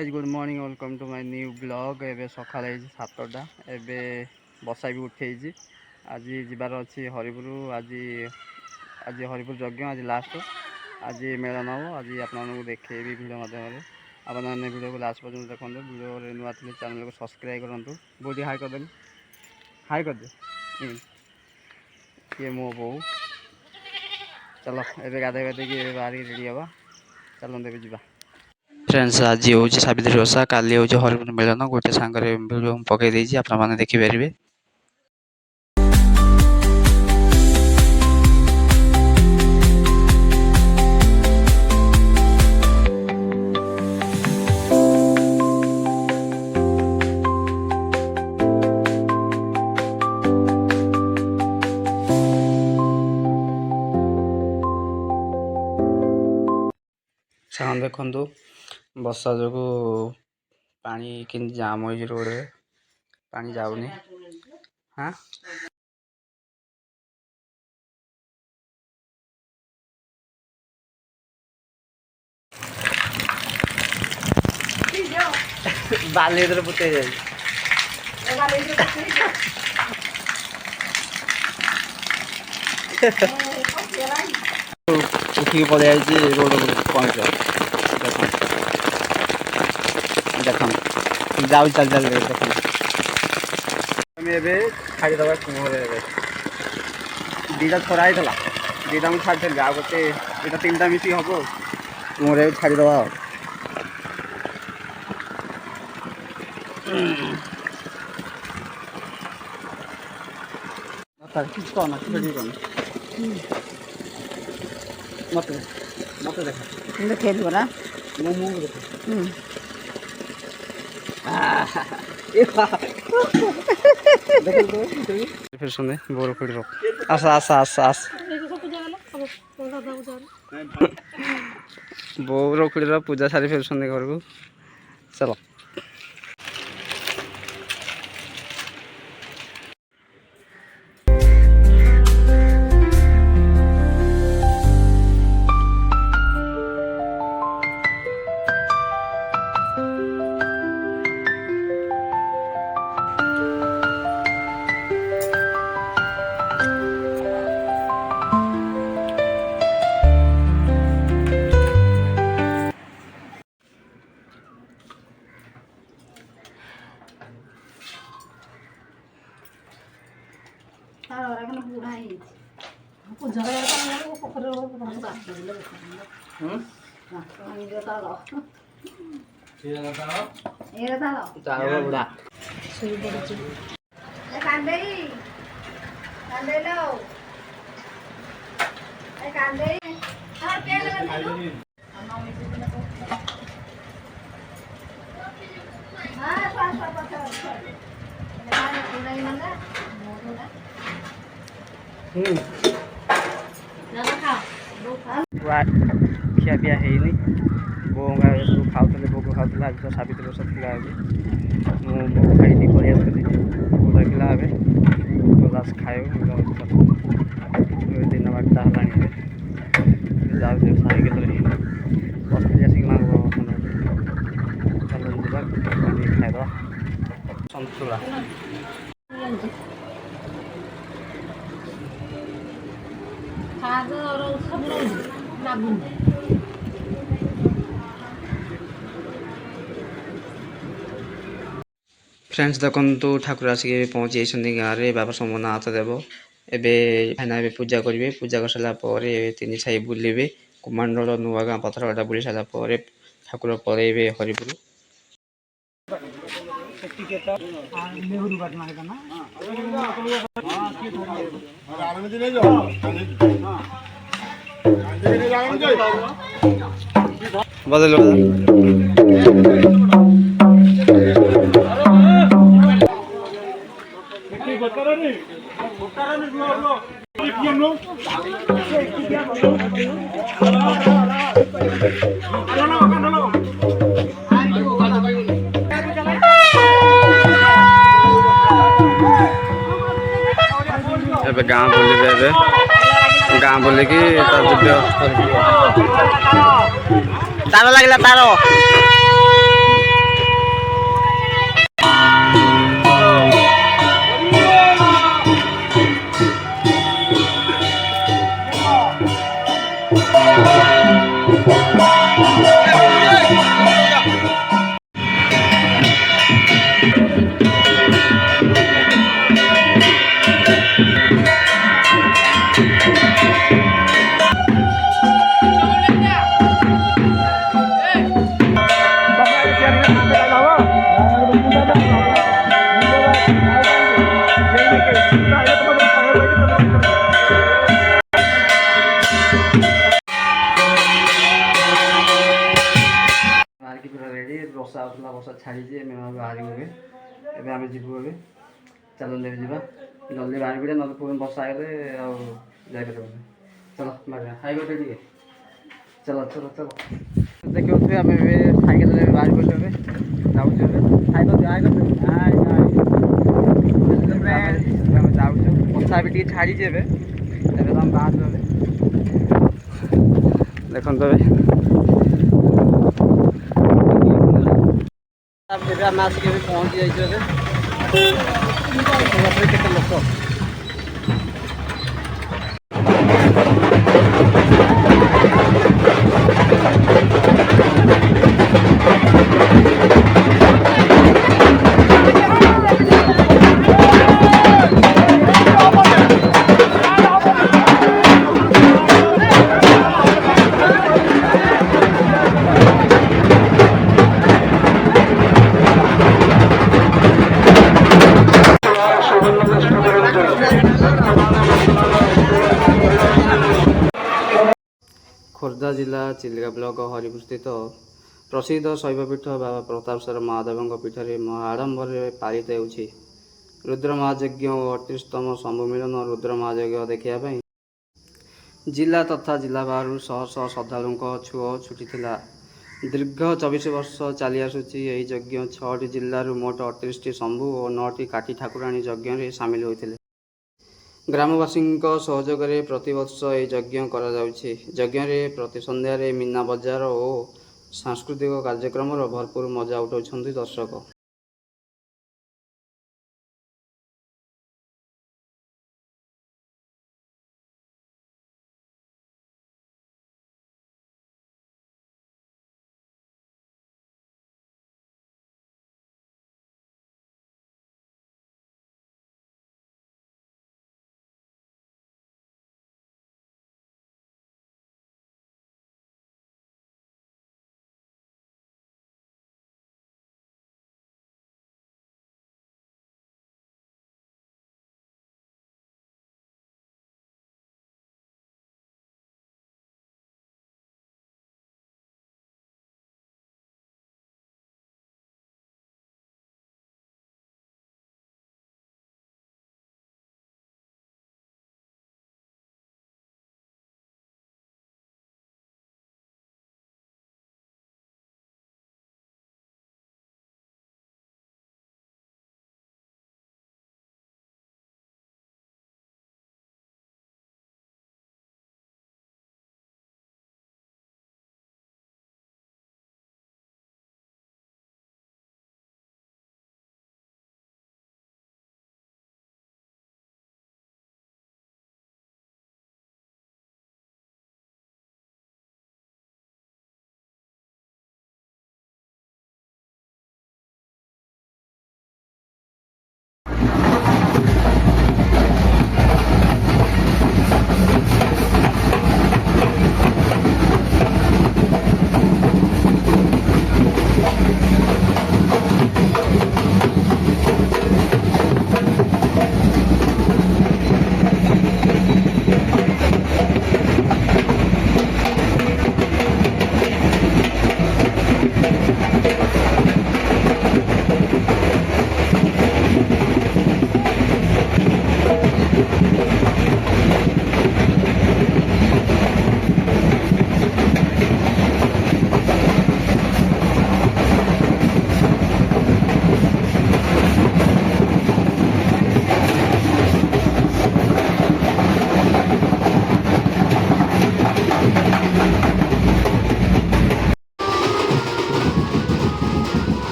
Guys good morning welcome to my new blog. एबे सकाळ 7टा एबे बसा भी उठे आज जीवार अच्छी हरिपुर। आज हरिपुर यज्ञ आज लास्ट आज मेलन हम। आज आपको देखेबी भिड माध्यम आपने भिडियो को लास्ट पर्यटन देखते। भिडियो नुआ थे चैनल को सब्सक्राइब करूँ। बहुत हाई करदे हाई करदे ये मो बो। चलो एबे गाधे गाधे बाहर रेडी हवा। चलते भी जा फ्रेंड्स। आज हूँ सावित्री ओषा काली हूँ हरिपुर मिलन गोटे सांगे भिडियो पकई देती आपने देखिपारे। साउंड देखु वर्षा जो पानी कि जाम हो रोड रे पानी जाऊनी। हाँ बाली इधर पुते जाए उठी पड़े आई रोड पहुँच देख जाऊ चल चल देख छाड़ीदे कुमरे दीटा छड़ा होता दीटा मुझे छाड़ी आ गोटे यहाँ 3टा मिसिक हम कुमरे छाड़ीदे किस कहना मत मत देखा ना मो मुँह फिर सुने बोर फिर आस आस आस आस बोर फिर पूजा सारी फिर सुने घर को चलो। खिया पिया है बो खाऊे भोग खाऊे आज तो सावित्री ओषा था मुझे खाई पलि आसती भोग लगे लास्ट खाए दिन 8टा है जाऊे साइकेल बस आसिक मांग चल खाईद सन्तुला फ्रेंड्स देखो ठाकुर आसिक पहुँची जाइए गाँव में बाबा सोमनाथ देव एवं भाईना पूजा करेंगे। पूजा कर सारापर 3 साई बुलवे कुमांडल नुआ गाँ पथरघाटा बुली सारापर ठाकुर पलैबे हरिपुर। बदल गाँ बुलवे गाँ बुलिकी तार लगला तार ବାହାରିକି ପୁରା ରେଡ଼ି। ବର୍ଷା ହେଉଥିଲା, ବର୍ଷା ଛାଡ଼ିଛି, ଆମେ ବାହାରିବୁ ଏବେ। ଏବେ ଆମେ ଯିବୁ ଏବେ, ଚାଲନ୍ତୁ ଏବେ ଯିବା। ଜଲ୍ଦି ବାହାରି ପଡ଼ିବା, ନହେଲେ ପୁଣି ବର୍ଷା ହେଇଗଲେ ଆଉ ଯାଇପାରିବୁନି। ଚାଲ ବାହାରିବା, ହାଇଗୋଟେ ଟିକେ ଚାଲ ଚାଲ ଚାଲ। ଦେଖିପାରୁଥିବେ ଆମେ ଏବେ ସାଇକେଲରେ ବାହାରି ପଡ଼ିଲୁ। ଏବେ ଯାଉଛୁ, ଏବେ ଆମେ ଯାଉଛୁ। ବର୍ଷା ଏବେ ଟିକେ ଛାଡ଼ିଛି, ଏବେ ଏବେ ତ ଆମେ ବାହାରୁଛୁ। ଏବେ ଦେଖନ୍ତୁ ଏବେ ଆମେ ଆସିକି ଏବେ ପହଞ୍ଚି ଯାଇଛୁ। ଏବେ କେତେ ଲୋକ ଖୋର୍ଦ୍ଧା ଜିଲ୍ଲା ଚିଲିକା ବ୍ଲକ ହରିପୁର ସ୍ଥିତ ପ୍ରସିଦ୍ଧ ଶୈବପୀଠ ବାବା ପ୍ରତାପେଶ୍ୱର ମହାଦେବଙ୍କ ପୀଠରେ ମହାଆଡ଼ମ୍ବରରେ ପାଳିତ ହେଉଛି ରୁଦ୍ର ମହାଯଜ୍ଞ ଓ 38ତମ ସମ୍ଭୂମିଳନ। ରୁଦ୍ର ମହାଯଜ୍ଞ ଦେଖିବା ପାଇଁ ଜିଲ୍ଲା ତଥା ଜିଲ୍ଲା ବାହାରୁ ଶହ ଶହ ଶ୍ରଦ୍ଧାଳୁଙ୍କ ଛୁଅ ଛୁଟିଥିଲା। ଦୀର୍ଘ 24 ବର୍ଷ ଚାଲି ଆସୁଛି ଏହି ଯଜ୍ଞ। 6ଟି ଜିଲ୍ଲାରୁ ମୋଟ 38ଟି ଶମ୍ଭୁ ଓ 9ଟି କାଠି ଠାକୁରାଣୀ ଯଜ୍ଞରେ ସାମିଲ ହୋଇଥିଲେ। ଗ୍ରାମବାସୀଙ୍କ ସହଯୋଗରେ ପ୍ରତିବର୍ଷ ଏହି ଯଜ୍ଞ କରାଯାଉଛି। ଯଜ୍ଞରେ ପ୍ରତି ସନ୍ଧ୍ୟାରେ ମୀନା ବଜାର ଓ ସାଂସ୍କୃତିକ କାର୍ଯ୍ୟକ୍ରମର ଭରପୁର ମଜା ଉଠାଉଛନ୍ତି ଦର୍ଶକ।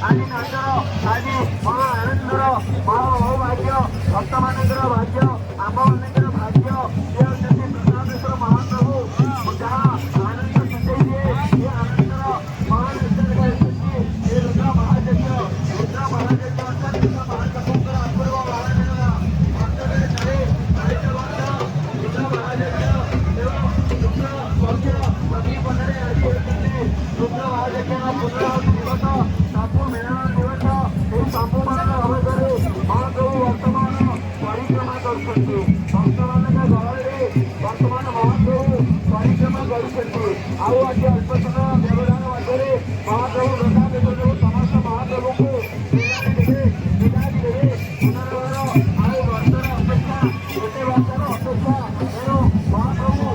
ଆଜି ନାଚର ଆଜି ମହା ଆନନ୍ଦର ମହା ସୌଭାଗ୍ୟ ଭକ୍ତମାନଙ୍କର ଭାଗ୍ୟ ଆମମାନଙ୍କର ଭାଗ୍ୟ ସେ ହେଉଛନ୍ତି ପ୍ରତାପେଶ୍ୱର ମହାପ୍ରଭୁ ଯାହା ଆନନ୍ଦ ସୂଚାଇ ଦିଏ ଏ ଆନନ୍ଦର ମହାନ ଉତ୍ସବ ହେଉଛନ୍ତି ଏ ରୁଦ୍ର ମହାଯଜ୍ଞ ଅର୍ଥାତ୍ ରୁଦ୍ର ମହାପ୍ରଭୁଙ୍କର ଅପୂର୍ବ ମହାନୀୟତା ଅଞ୍ଚଳରେ ଥରେ ଚାଳିତ ବର୍ଷ ରୁଦ୍ର ମହାଯଜ୍ଞ ଏବଂ ରୁଦ୍ର ପକ୍ଷ ପ୍ରତିପଦରେ ଆଜି ହେଉଛନ୍ତି ରୁଦ୍ର ମହାଯଜ୍ଞର ପୂର୍ଣ୍ଣାହୁତି ଦିବସ ସବୁ ମିଳନ ଦିବସ ଏହି ସମ୍ପୂର୍ଣ୍ଣ ଅବସରରେ ମହାପ୍ରଭୁ ବର୍ତ୍ତମାନ ପରିକ୍ରମା କରୁଛନ୍ତି ଭକ୍ତମାନଙ୍କ ଗହଳିରେ ବର୍ତ୍ତମାନ ମହାପ୍ରଭୁ ପରିକ୍ରମା କରୁଛନ୍ତି ଆଉ ଆଜି ଅଳ୍ପ ସମୟ ବ୍ୟବଧାନ ମଧ୍ୟରେ ମହାପ୍ରଭୁ ପ୍ରତାପେଶ୍ୱର ସମସ୍ତ ମହାପ୍ରଭୁଙ୍କୁ ବିଦାୟ ଦେବେ ପୁନର୍ବାର ଆଉ ବର୍ଷର ଅପେକ୍ଷା ଗୋଟେ ବର୍ଷର ଅପେକ୍ଷା ତେଣୁ ମହାପ୍ରଭୁ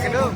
Hello.